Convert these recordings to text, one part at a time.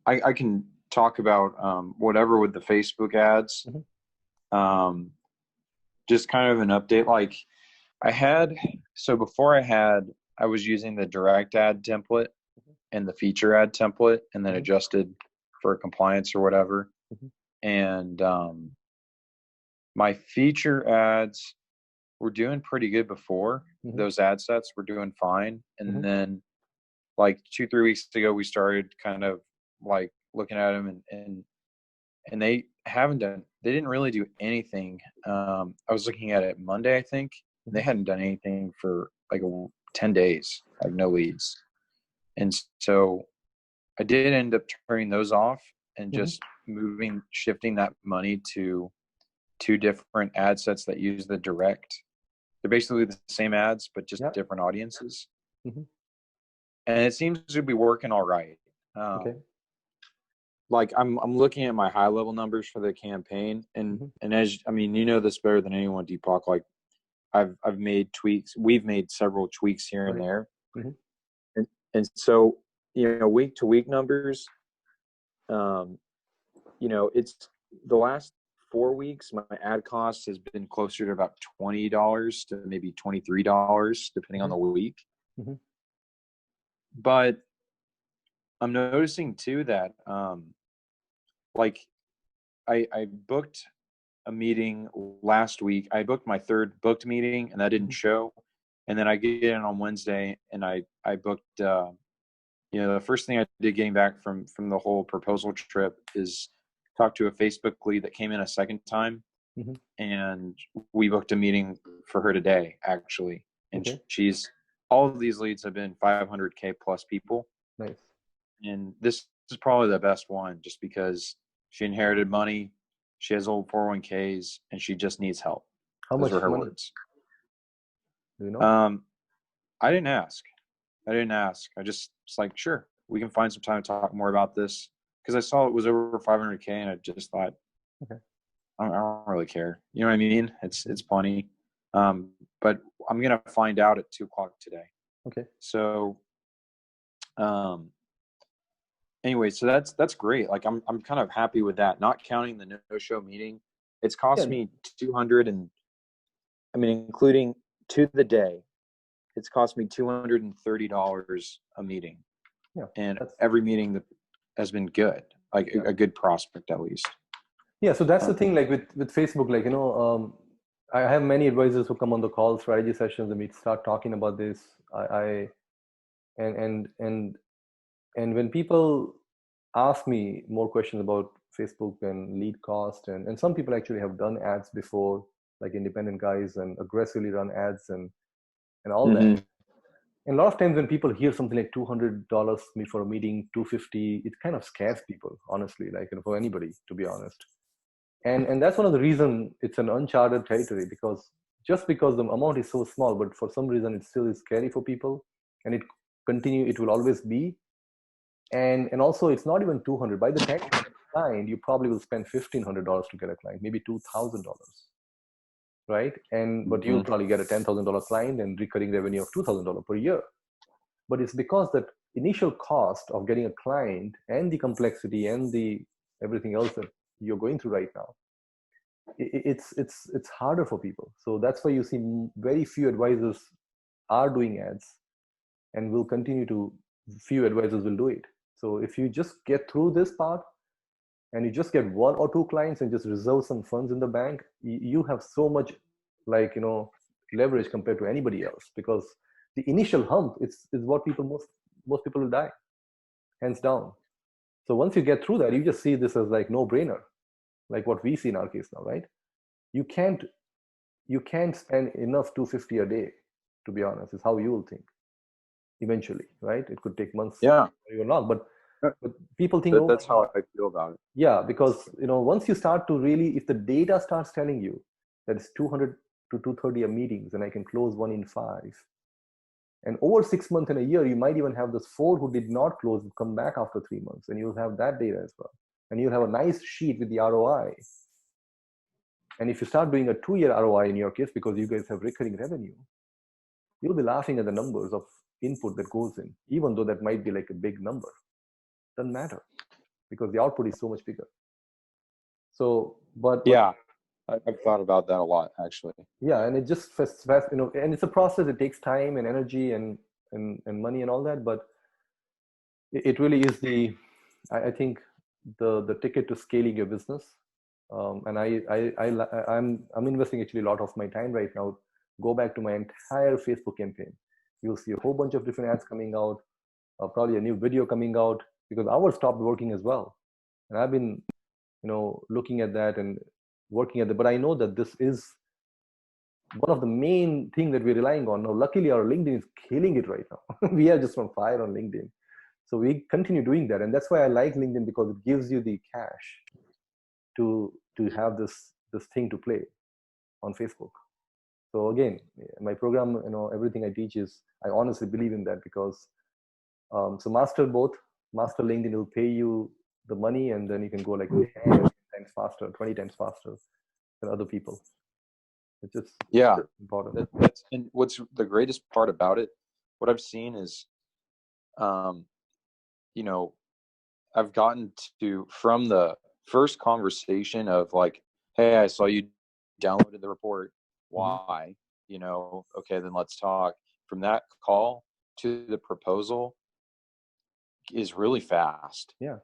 I can talk about whatever with the Facebook ads. Hmm. Um, just kind of an update. Like I had, so before I was using the direct ad template and the feature ad template and then Hmm. adjusted for compliance or whatever. Hmm. And my feature ads were doing pretty good before. Hmm. Those ad sets were doing fine. And Hmm. then like 2, 3 weeks ago, we started kind of like looking at them and they didn't really do anything. I was looking at it Monday, I think. They Hmm. hadn't done anything for like 10 days, like no leads. And so I did end up turning those off and Hmm. just shifting that money to two different ad sets that use the direct. They're basically the same ads, but just Yeah. different audiences. Hmm. And it seems to be working all right. Okay. Like I'm looking at my high level numbers for the campaign, and Hmm. as I mean, you know this better than anyone, Deepak. Like I've made tweaks. We've made several tweaks here and Right. there, Hmm. and so week to week numbers. Um, it's the last 4 weeks. My ad cost has been closer to about $20 to maybe $23, depending on Hmm. the week. Hmm. But I'm noticing too that like I booked a meeting last week. I booked my third booked meeting and that didn't Hmm. show. And then I get in on Wednesday and I booked the first thing I did getting back from the whole proposal trip is talk to a Facebook lead that came in a second time, Hmm. and we booked a meeting for her today actually. And Okay. she's all of these leads have been 500K plus people, Nice. and this is probably the best one just because she inherited money, she has old 401Ks, and she just needs help. How Those were much her money words. do you know? um I didn't ask. I just was like, sure, we can find some time to talk more about this because I saw it was over 500K, and I just thought Okay. I don't really care. You know what I mean? Mhm. It's plenty. But I'm gonna find out at 2 o'clock today. Okay. So um, anyway, so that's great. Like I'm kind of happy with that. Not counting the no show meeting, it's Yeah. cost me 200 and I mean including to the day, it's cost me $230 a meeting, Yeah. and That's every meeting that has been good, like yeah. a good prospect at least. Yeah. So that's the Um, thing. Like with Facebook, like I have many advisors who come on the call strategy sessions, and we start talking about this. I and and and and when people ask me more questions about Facebook and lead cost, and some people actually have done ads before, like independent guys, and aggressively run ads and all that. mhm. And a lot of times when people hear something like $200 for a meeting, 250, it kind of scares people, honestly, like for anybody, to be honest. And that's one of the reason it's an uncharted territory, because just because the amount is so small, but for some reason it still is scary for people, and it will always be. And also it's not even 200. By the time you get a client, you probably will spend $1,500 to get a client, maybe $2,000, right? And but you'll Mhm. probably get a $10,000 client and recurring revenue of $2,000 per year. But it's because that initial cost of getting a client and the complexity and the everything else that you're going through right now, it's harder for people. So that's why you see very few advisors are doing ads, and will continue to, few advisors will do it. So if you just get through this part and you just get one or two clients and just reserve some funds in the bank, you have so much, like leverage compared to anybody else, because the initial hump is what people, most people will die, hands down. So once you get through that, you just see this as like no brainer, like what we see in our case now, right? You can't you can't spend enough 250 a day, to be honest, is how you will think eventually, right? It could take months Yeah, or even long, but people think, oh my that's god. how I feel about it. Yeah, because once you start to really, if the data starts telling you that it's 200 to 230 a meetings and I can close one in five, and over 6 months and a year, you might even have those four who did not close come back after 3 months, and you'll have that data as well. And you'll have a nice sheet with the ROI. And if you start doing a 2-year ROI in your case, because you guys have recurring revenue, you'll be laughing at the numbers of input that goes in, even though that might be like a big number. Doesn't matter. because the output is so much bigger. So, but Yeah, I've thought about that a lot, actually. yeah, and it just fast, and it's a process. It takes time and energy and money and all that, but it really is I think the ticket to scaling your business. And I'm investing actually a lot of my time right now. Go back to my entire Facebook campaign. You'll see a whole bunch of different ads coming out, probably a new video coming out, because ours stopped working as well. And I've been, looking at that and working at it. But I know that this is one of the main thing that we're relying on. Now, luckily, our LinkedIn is killing it right now. We are just on fire on LinkedIn. So we continue doing that. And that's why I like LinkedIn, because it gives you the cash to have this thing to play on Facebook. So again, my program, everything I teach is, I honestly believe in that, because so master both. Master LinkedIn will pay you the money, and then you can go like 10 times faster, 20 times faster than other people. It's just important. And what's the greatest part about it, what I've seen is, I've gotten to, from the first conversation of like, hey, I saw you downloaded the report. Why? Okay, then let's talk. From that call to the proposal is really fast. Yeah.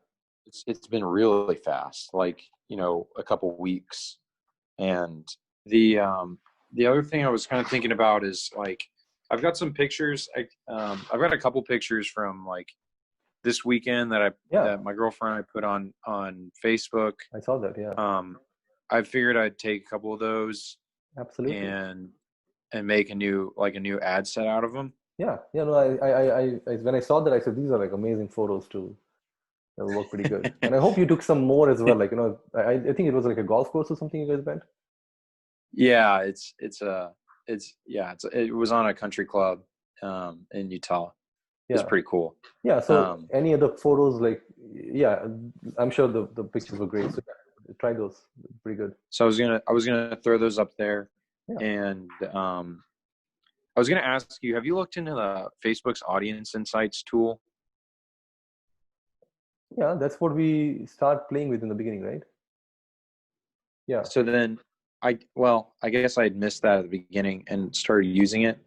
It's been really fast, like, a couple weeks. And the other thing I was kind of thinking about is, like, I've got some pictures. I've got a couple pictures from like this weekend that my girlfriend and I put on Facebook. I saw that. Yeah. I figured I'd take a couple of those. Absolutely. And make a new ad set out of them. Yeah. No, I when I saw that, I said, these are like amazing photos too. That'll work pretty good. And I hope you took some more as well. Like, I think it was like a golf course or something you guys went. Yeah, it was on a country club in Utah. Yeah. It's pretty cool. Yeah. So any other photos, like, yeah, I'm sure the pictures were great. So try those. Pretty good. So I was gonna throw those up there. Yeah. And I was gonna ask you, have you looked into the Facebook's Audience Insights tool? Yeah, that's what we start playing with in the beginning, right? Yeah. So then I guess I had missed that at the beginning and started using it.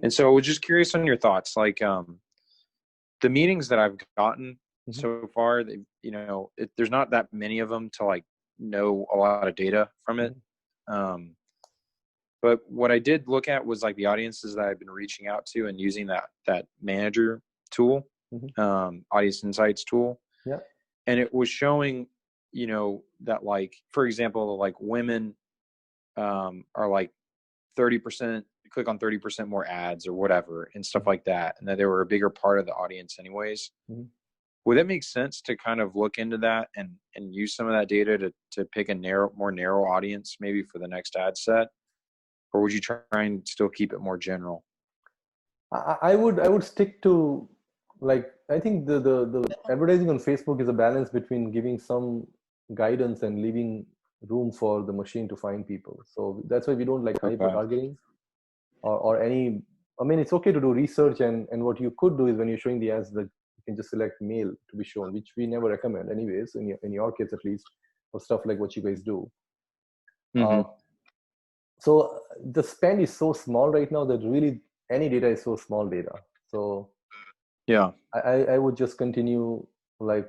And so I was just curious on your thoughts, like, the meetings that I've gotten so far, there's not that many of them to like know a lot of data from it. But what I did look at was like the audiences that I've been reaching out to and using that manager tool, Audience Insights tool. Yeah. And it was showing, that, like, for example, like women are like 30%, click on 30% more ads or whatever and stuff like that. And that they were a bigger part of the audience anyways. Would it make sense to kind of look into that and use some of that data to pick a more narrow audience maybe for the next ad set? Or would you try and still keep it more general? I would stick to, like, I think the advertising on Facebook is a balance between giving some guidance and leaving room for the machine to find people. So that's why we don't like hyper targeting or any. I mean, it's okay to do research, and what you could do is, when you're showing the ads, that you can just select male to be shown, which we never recommend anyways, in your case at least, for stuff like what you guys do. So the spend is so small right now that really any data is so small data. So yeah, I would just continue like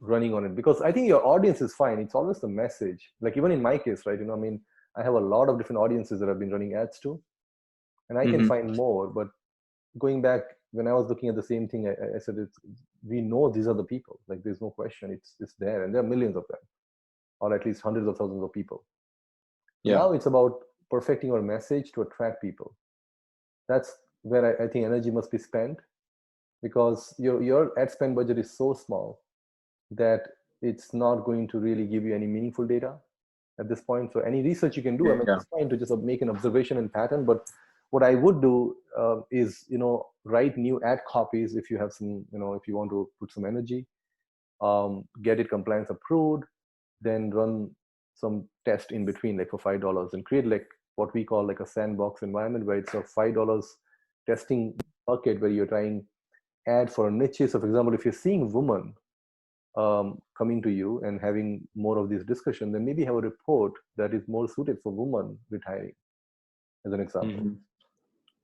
running on it, because I think your audience is fine. It's always the message. Like, even in my case, right? I mean, I have a lot of different audiences that I've been running ads to, and I can find more. But going back, when I was looking at the same thing, I said, we know these are the people. Like, there's no question. It's there, and there are millions of them, or at least hundreds of thousands of people. Yeah. Now it's about perfecting our message to attract people. That's where I think energy must be spent, because your ad spend budget is so small that it's not going to really give you any meaningful data at this point. So any research you can do, I mean, it's fine to just make an observation and pattern. But what I would do is, write new ad copies if you have some, if you want to put some energy, get it compliance approved, then run some test in between, like for $5, and create like what we call like a sandbox environment, where it's a $5 testing bucket where you're trying ad for niches. So for example, if you're seeing women coming to you and having more of this discussion, then maybe have a report that is more suited for women retiring, as an example. Mm-hmm.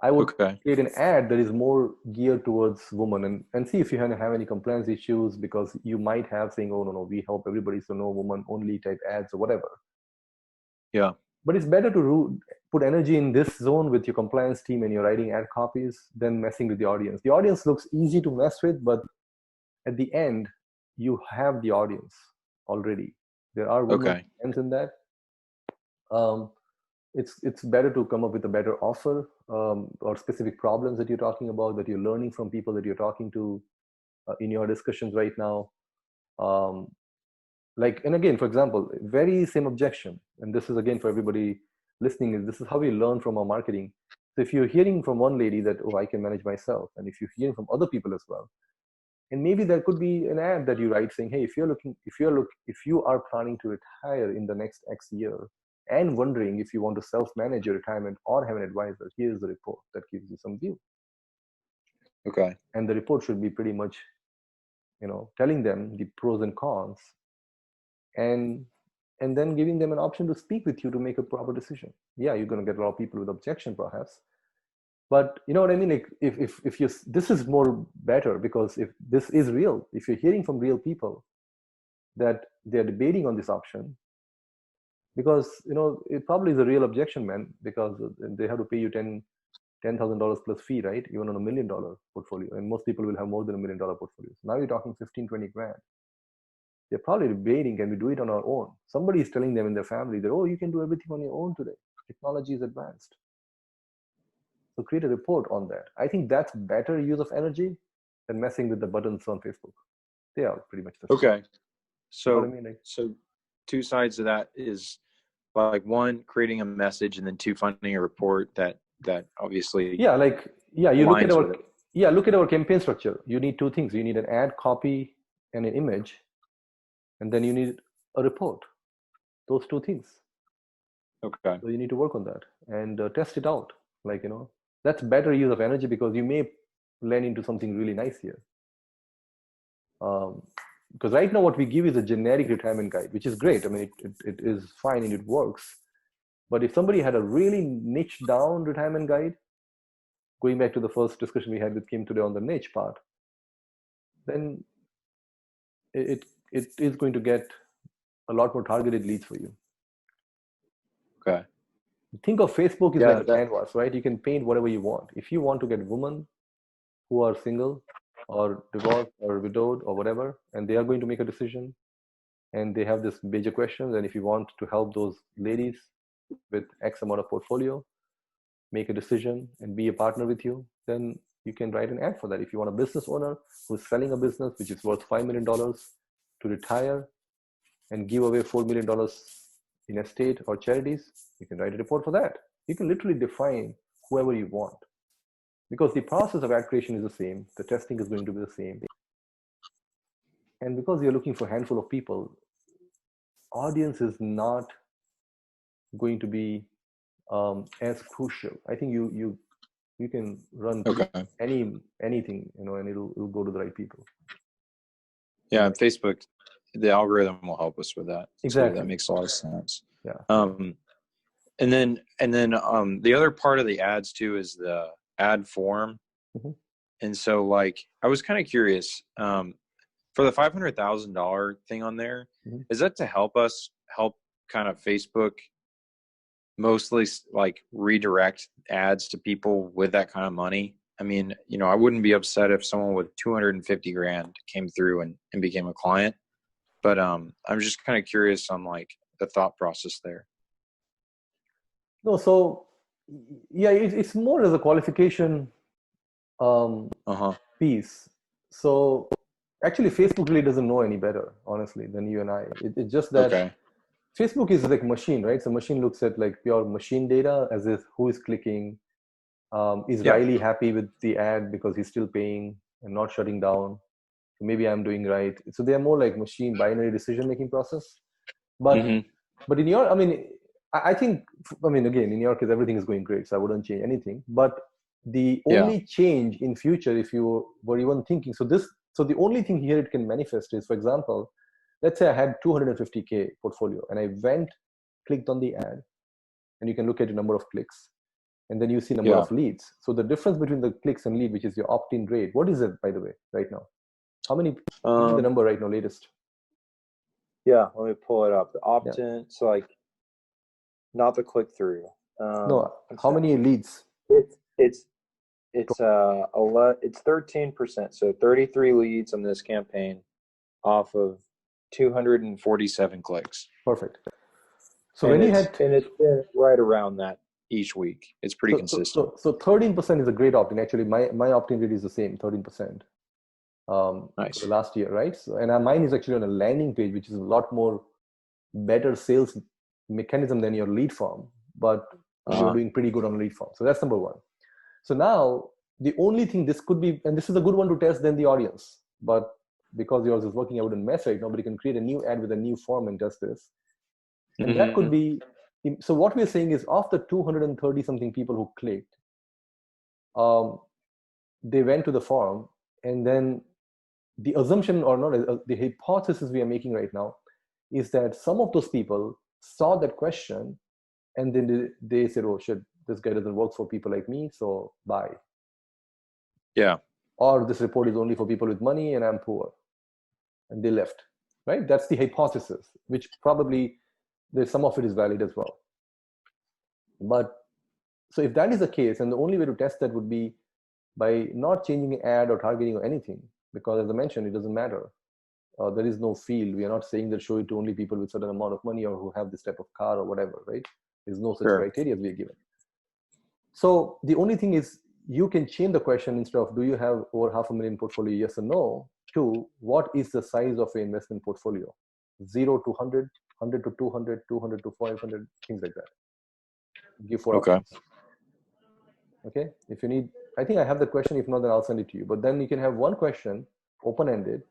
I would Okay. create an ad that is more geared towards women, and see if you have any compliance issues, because you might have saying, oh, no, we help everybody, so no woman only type ads or whatever. Yeah. But it's better to put energy in this zone with your compliance team and you're writing ad copies than messing with the audience. The audience looks easy to mess with, but at the end, you have the audience already. There are women fans in that. It's better to come up with a better offer, or specific problems that you're talking about, that you're learning from people that you're talking to in your discussions right now. And again, for example, very same objection, and this is again for everybody listening, is this is how we learn from our marketing. So if you're hearing from one lady that, oh, I can manage myself, and if you're hearing from other people as well, and maybe there could be an ad that you write saying, hey, if you are planning to retire in the next X year and wondering if you want to self-manage your retirement or have an advisor, here's the report that gives you some view. Okay. And the report should be pretty much, telling them the pros and cons, and then giving them an option to speak with you to make a proper decision. Yeah, you're going to get a lot of people with objection perhaps, but you know what I mean? Like if you, this is more better, because if this is real, if you're hearing from real people that they're debating on this option, because it probably is a real objection, man, because they have to pay you $10,000 plus fee, right? Even on $1 million portfolio, and most people will have more than $1 million portfolios. Now you're talking 15-20 grand. They're probably debating, can we do it on our own? Somebody is telling them in their family that, oh, you can do everything on your own today. Technology is advanced. So create a report on that. I think that's better use of energy than messing with the buttons on Facebook. They are pretty much the same. Okay. So, you know what I mean? Like, so two sides of that is like one, creating a message, and then two, finding a report that obviously you look at our campaign structure. You need two things. You need an ad copy and an image, and then you need a report. Those two things. Okay. So you need to work on that and test it out. That's better use of energy, because you may land into something really nice here. Because right now what we give is a generic retirement guide, which is great. I mean, it is fine and it works. But if somebody had a really niche down retirement guide, going back to the first discussion we had with Kim today on the niche part, then it is going to get a lot more targeted leads for you. Okay. Think of Facebook is like a canvas, right? You can paint whatever you want. If you want to get women who are single or divorced or widowed or whatever, and they are going to make a decision, and they have this major questions, and if you want to help those ladies with X amount of portfolio make a decision and be a partner with you, then you can write an ad for that. If you want a business owner who's selling a business which is worth $5 million to retire and give away $4 million in estate or charities, you can write a report for that. You can literally define whoever you want, because the process of ad creation is the same. The testing is going to be the same. And because you're looking for a handful of people, audience is not going to be as crucial. I think you can run anything, and it'll go to the right people. Yeah, Facebook, the algorithm will help us with that. Exactly. Too. That makes a lot of sense. Yeah. And then the other part of the ads too is the ad form. Mm-hmm. And so, like, I was kind of curious, for the $500,000 thing on there, mm-hmm. is that to help kind of Facebook mostly like redirect ads to people with that kind of money? I mean, I wouldn't be upset if someone with 250 grand came through and became a client, but I'm just kind of curious on like the thought process there. No, so yeah, it's more as a qualification piece. So actually, Facebook really doesn't know any better, honestly, than you and I. It's just that Facebook is like a machine, right? So machine looks at like pure machine data, as if who is clicking, is Riley happy with the ad because he's still paying and not shutting down? Maybe I'm doing right. So they are more like machine binary decision-making process. But but in your, I think, again, in your case, everything is going great, so I wouldn't change anything. But the only change in future, if you were even thinking, so this So the only thing here it can manifest is, for example, let's say I had 250K portfolio and I clicked on the ad, and you can look at the number of clicks, and then you see number of leads. So the difference between the clicks and lead, which is your opt-in rate, what is it, by the way, right now? How many, give me the number right now, latest. Yeah, let me pull it up. The opt-in, so like, not the click-through. No, how many leads? It's 13%. So 33 leads on this campaign off of 247 clicks. Perfect. So when it's been right around that each week. It's pretty consistent. So 13% is a great opt-in. Actually, my opt-in rate is the same, 13%. Nice. For the last year, right? So, and mine is actually on a landing page, which is a lot more better sales mechanism than your lead form, but we're doing pretty good on lead form. So that's number one. So now the only thing this could be, and this is a good one to test then the audience, but because yours is working, I wouldn't mess it. Nobody can create a new ad with a new form and test this. And that could be, so what we're saying is of the 230 something people who clicked, they went to the form, and then the assumption, or not, the hypothesis we are making right now is that some of those people saw that question and then they said, oh shit, this guy doesn't work for people like me, so bye. Yeah. Or this report is only for people with money and I'm poor. And they left, right? That's the hypothesis, which probably there's some of it is valid as well. But so if that is the case, and the only way to test that would be by not changing ad or targeting or anything, because as I mentioned, it doesn't matter. There is no field. We are not saying that show it to only people with certain amount of money or who have this type of car or whatever, right? There's no such criteria we are given. So the only thing is you can change the question instead of do you have over 500,000 portfolio, yes or no, to what is the size of an investment portfolio? 0 to 100, 100 to 200, 200 to 500, things like that. Give 4 options. Okay. If you need, I think I have the question. If not, then I'll send it to you. But then you can have one question, open-ended,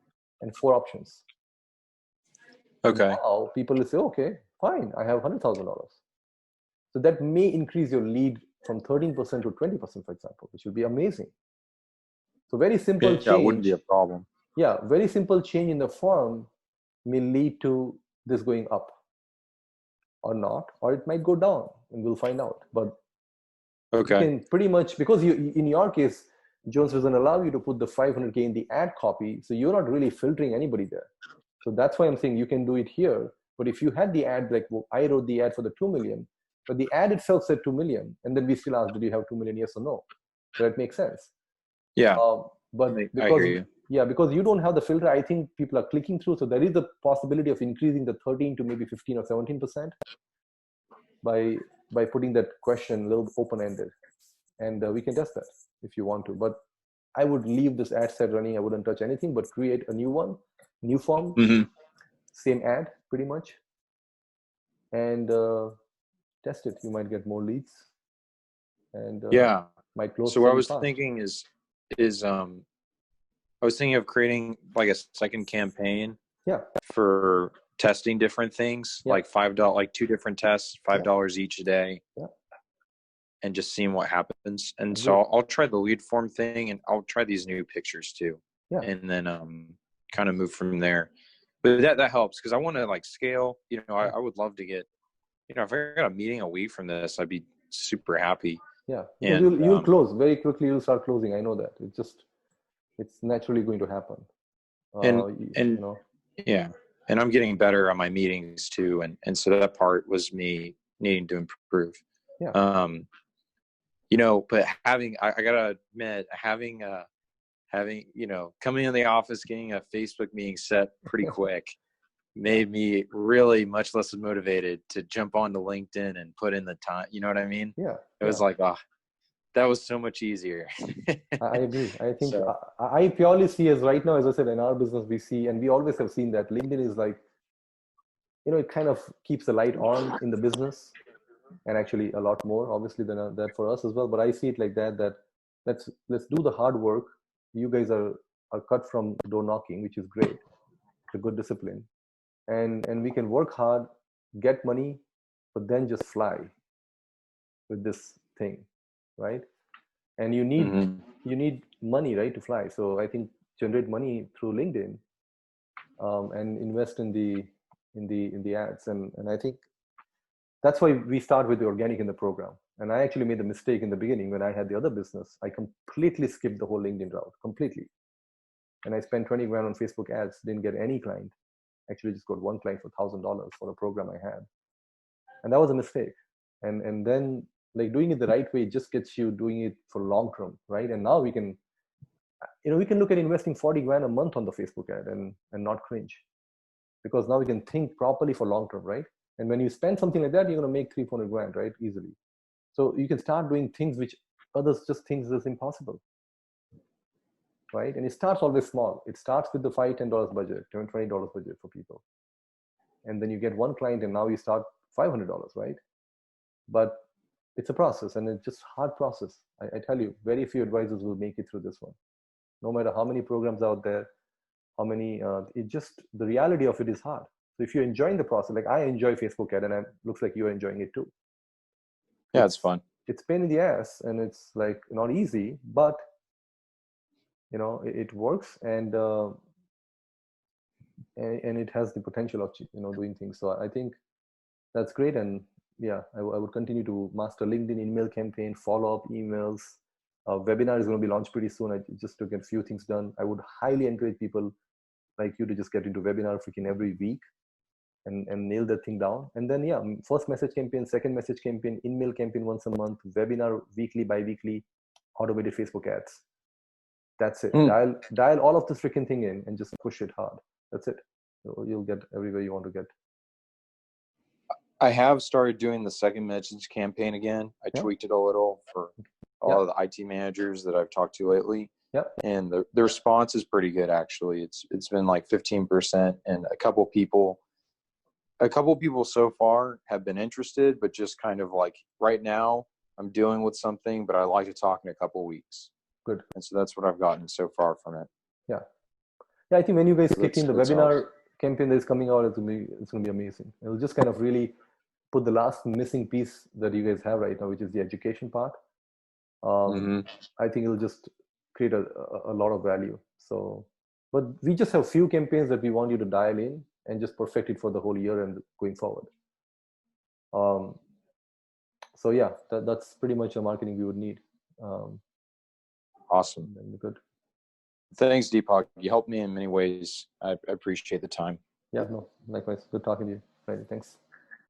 and 4 options. Okay. And now people will say, okay, fine, I have $100,000. So that may increase your lead from 13% to 20%, for example, which will be amazing. So very simple change. That wouldn't be a problem. Yeah, very simple change in the form may lead to this going up or not, or it might go down, and we'll find out. But you can pretty much, because you, in your case, Jones doesn't allow you to put the 500K in the ad copy, so you're not really filtering anybody there. So that's why I'm saying you can do it here. But if you had the ad, like I wrote the ad for the 2 million, but the ad itself said 2 million, and then we still asked, did you have 2 million, yes or no? That makes sense. Yeah. But because you don't have the filter, I think people are clicking through. So there is the possibility of increasing the 13 to maybe 15 or 17% by putting that question a little open-ended. And we can test that if you want to. But I would leave this ad set running. I wouldn't touch anything, but create a new one, new form, same ad pretty much, and test it. You might get more leads, and might close. So what I was thinking is I was thinking of creating like a second campaign. For testing different things, like $5, like 2 different tests, $5 each a day, and just seeing what happens. And so I'll try the lead form thing, and I'll try these new pictures too, and then kind of move from there. But that helps because I want to like scale. You know, I would love to get, you know, if I got a meeting a week from this, I'd be super happy. Yeah, and you'll close very quickly. You'll start closing. I know that. It's naturally going to happen. You know. Yeah. And I'm getting better on my meetings too. And so that part was me needing to improve. Yeah. You know, but I gotta admit, having, you know, coming in the office, getting a Facebook meeting set pretty quick made me really much less motivated to jump onto LinkedIn and put in the time. You know what I mean? Yeah. It was like, that was so much easier. I agree. I think I purely see as right now, as I said, in our business, we see, and we always have seen that LinkedIn is like, you know, it kind of keeps the light on in the business, and actually a lot more, obviously, than that for us as well. But I see it like that let's do the hard work. You guys are cut from door knocking, which is great. It's a good discipline. And we can work hard, get money, but then just fly with this thing. Right, and you need money, right, to fly. So I think generate money through LinkedIn, and invest in the ads. And I think that's why we start with the organic in the program. And I actually made the mistake in the beginning when I had the other business. I completely skipped the whole LinkedIn route, completely. And I spent 20 grand on Facebook ads, didn't get any client. Actually just got one client for $1,000 for a program I had. And that was a mistake. And then like doing it the right way just gets you doing it for long term, right? And now we can look at investing 40 grand a month on the Facebook ad and not cringe, because now we can think properly for long term, right? And when you spend something like that, you're going to make 300-400 grand, right? Easily. So you can start doing things which others just think is impossible, right? And it starts always small. It starts with the $5-10 budget, $20 budget for people. And then you get one client and now you start $500, right? But it's a process, and it's just hard process. I tell you, very few advisors will make it through this one. No matter how many programs out there, how many, the reality of it is hard. So if you're enjoying the process, like I enjoy Facebook ad, and it looks like you're enjoying it too. Yeah, it's fun. It's pain in the ass, and it's like not easy, but it works, and it has the potential of doing things. So I think that's great. And yeah, I would continue to master LinkedIn email campaign, follow-up emails. Webinar is going to be launched pretty soon. I just to get a few things done. I would highly encourage people like you to just get into webinar freaking every week and nail that thing down. And then yeah, first message campaign, second message campaign, email campaign once a month, webinar weekly, bi-weekly, automated Facebook ads. That's it. Dial all of this freaking thing in and just push it hard. That's it. You'll get everywhere you want to get. I have started doing the second message campaign again. I tweaked it a little for all of the IT managers that I've talked to lately. Yep. And the response is pretty good, actually. It's been like 15%, and a couple people so far have been interested, but just kind of like right now I'm dealing with something, but I like to talk in a couple of weeks. Good. And so that's what I've gotten so far from it. Yeah. I think when you guys kick in the webinar campaign that is coming out, it's going to be amazing. It'll just kind of really put the last missing piece that you guys have right now, which is the education part. I think it'll just create a lot of value. So, but we just have few campaigns that we want you to dial in and just perfect it for the whole year and going forward. So yeah, that's pretty much a marketing we would need. Awesome. Good. Thanks, Deepak. You helped me in many ways. I appreciate the time. Yeah, no, likewise. Good talking to you. Right, thanks.